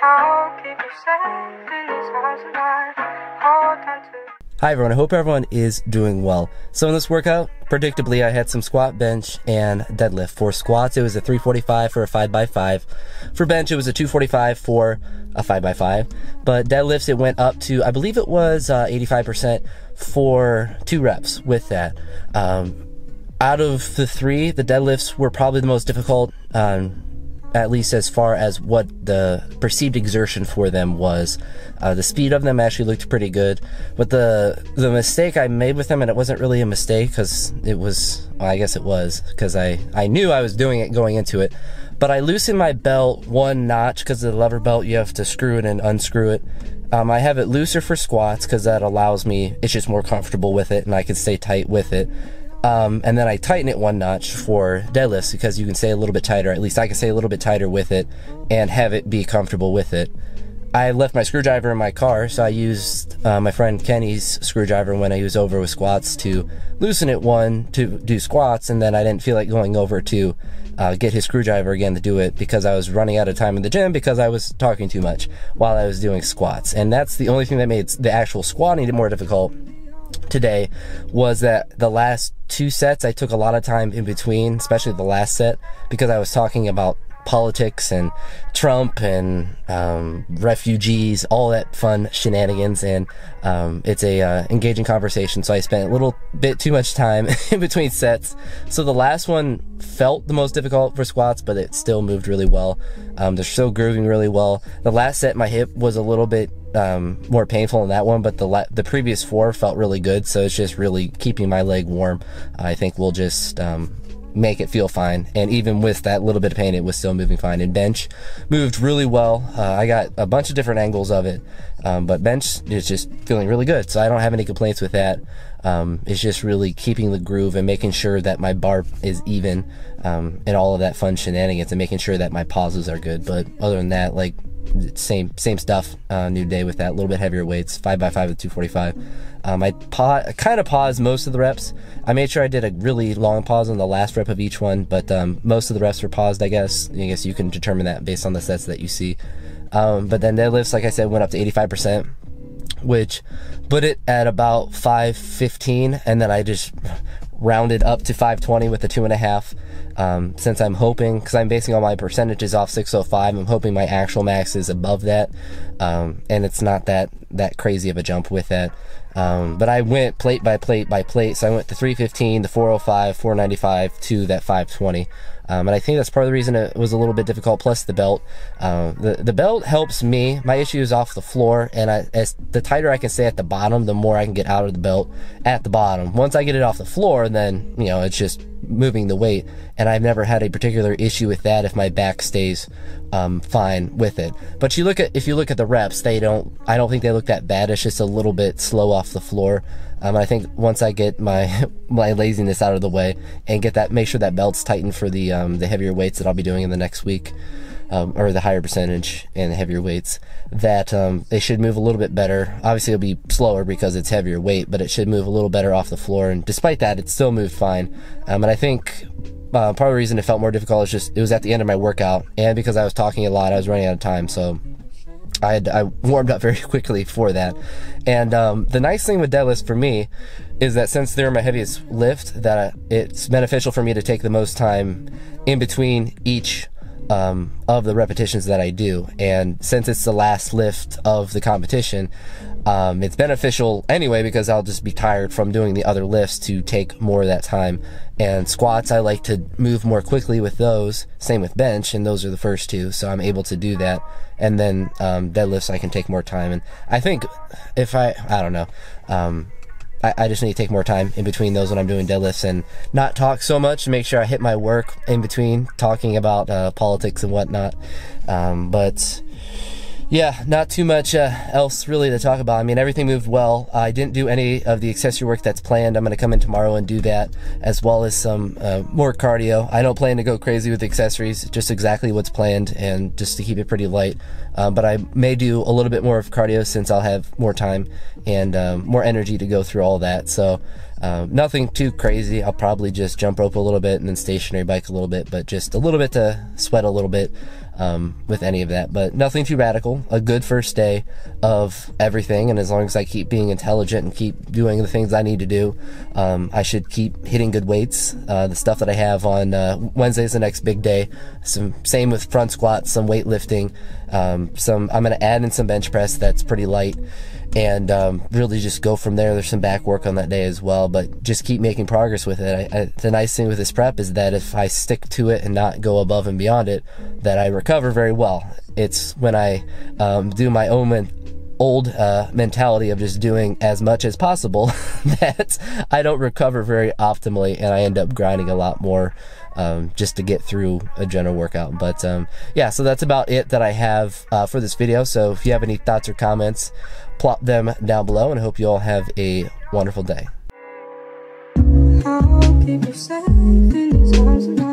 I'll keep you safe in this house of mine. Hold on to. Hi everyone, I hope everyone is doing well. So in this workout, predictably I had some squat, bench, and deadlift. For squats it was a 345 for a 5x5. For bench it was a 245 for a 5x5. But deadlifts it went up to, I believe it was 85% for 2 reps with that. Out of the 3, the deadlifts were probably the most difficult, at least as far as what the perceived exertion for them was. The speed of them actually looked pretty good, but the mistake I made with them, and it wasn't really a mistake because it was, well, I guess it was, because I knew I was doing it going into it, but I loosened my belt 1 notch because of the lever belt. You have to screw it and unscrew it. I have it looser for squats because that allows me, it's just more comfortable with it and I can stay tight with it. And then I tighten it 1 notch for deadlifts because you can stay a little bit tighter, at least I can stay a little bit tighter with it and have it be comfortable with it. I left my screwdriver in my car, so I used my friend Kenny's screwdriver when I was over with squats to loosen it 1 to do squats, and then I didn't feel like going over to get his screwdriver again to do it because I was running out of time in the gym because I was talking too much while I was doing squats. And that's the only thing that made the actual squatting more difficult today, was that the last 2 sets I took a lot of time in between, especially the last set, because I was talking about politics and Trump and refugees, all that fun shenanigans, and it's a engaging conversation, so I spent a little bit too much time in between sets. So the last one felt the most difficult for squats, but it still moved really well. They're still grooving really well. The last set my hip was a little bit more painful in that one, but the previous 4 felt really good, so it's just really keeping my leg warm. I think we'll just make it feel fine, and even with that little bit of pain it was still moving fine. And bench moved really well. I got a bunch of different angles of it, but bench is just feeling really good, so I don't have any complaints with that. It's just really keeping the groove and making sure that my bar is even, and all of that fun shenanigans, and making sure that my pauses are good. But other than that, like, same stuff. New day with that, a little bit heavier weights, 5x5 with 245. I kind of paused most of the reps. I made sure I did a really long pause on the last rep of each one, but most of the reps were paused, I guess. I guess you can determine that based on the sets that you see. But then deadlifts, like I said, went up to 85%, which put it at about 515, and then I just rounded up to 520 with the 2.5. Since I'm hoping, because I'm basing all my percentages off 605, I'm hoping my actual max is above that, and it's not that crazy of a jump with that. But I went plate by plate by plate, so I went to 315, the 405, 495 to that 520. And I think that's part of the reason it was a little bit difficult, plus the belt. The belt helps me. My issue is off the floor, and as the tighter I can stay at the bottom, the more I can get out of the belt at the bottom. Once I get it off the floor, then, you know, it's just moving the weight, and I've never had a particular issue with that if my back stays fine with it. But if you look at the reps, I don't think they look that bad. It's just a little bit slow off the floor. I think once I get my laziness out of the way and make sure that belt's tightened for the heavier weights that I'll be doing in the next week, or the higher percentage and the heavier weights, that they should move a little bit better. Obviously it'll be slower because it's heavier weight, but it should move a little better off the floor, and despite that it still moved fine. And I think part of the reason it felt more difficult is just it was at the end of my workout, and because I was talking a lot I was running out of time, so I warmed up very quickly for that. And the nice thing with deadlifts for me is that since they're my heaviest lift, that it's beneficial for me to take the most time in between each of the repetitions that I do. And since it's the last lift of the competition, it's beneficial anyway because I'll just be tired from doing the other lifts to take more of that time. And squats, I like to move more quickly with those. Same with bench, and those are the first 2, so I'm able to do that. And then deadlifts, I can take more time. And I think if I don't know, I just need to take more time in between those when I'm doing deadlifts and not talk so much, and make sure I hit my work in between talking about politics and whatnot. But yeah, not too much else really to talk about. I mean, everything moved well. I didn't do any of the accessory work that's planned. I'm going to come in tomorrow and do that, as well as some more cardio. I don't plan to go crazy with the accessories, just exactly what's planned, and just to keep it pretty light. But I may do a little bit more of cardio since I'll have more time and more energy to go through all that. So Nothing too crazy. I'll probably just jump rope a little bit and then stationary bike a little bit, but just a little bit to sweat a little bit with any of that, but nothing too radical. A good first day of everything, and as long as I keep being intelligent and keep doing the things I need to do, I should keep hitting good weights. The stuff that I have on Wednesday is the next big day. Same with front squats, some weightlifting, I'm going to add in some bench press that's pretty light, and really just go from there. There's some back work on that day as well, but just keep making progress with it. The nice thing with this prep is that if I stick to it and not go above and beyond it, that I recover very well. It's when I do my own old mentality of just doing as much as possible that I don't recover very optimally, and I end up grinding a lot more just to get through a general workout. But yeah, so that's about it that I have for this video. So if you have any thoughts or comments, plop them down below, and I hope you all have a wonderful day. I'll keep you safe in these arms of mine.